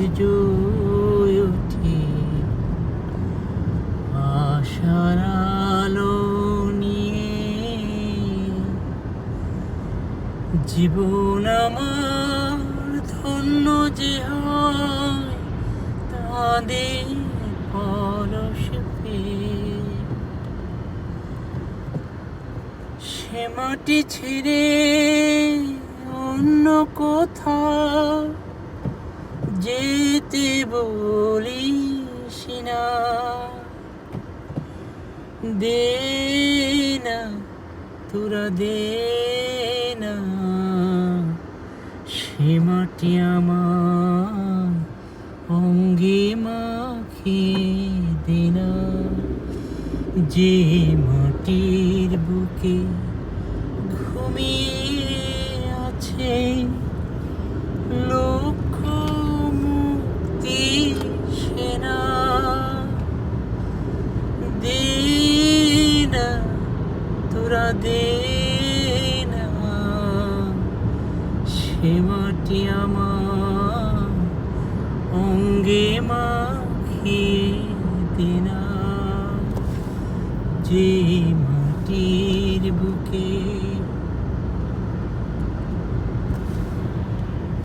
সূর্য ওঠে আশার আলো নিয়ে, জীবন আমার ধন্য যে হয় তাদের পরশ পেয়ে। সে মাটি ছেড়ে অন্য কোথাও যেতে বলিস না, দে না তোরা দে না, সে মাটি আমার অঙ্গে মাখিয়ে দে না। যে মাটির বুকে ঘুমিয়ে আছে লক্ষ মুক্তি সেনা, দে না তোরা দে না, সে মাটি আমার অঙ্গে মাখিয়ে দে না। যে মাটির বুকে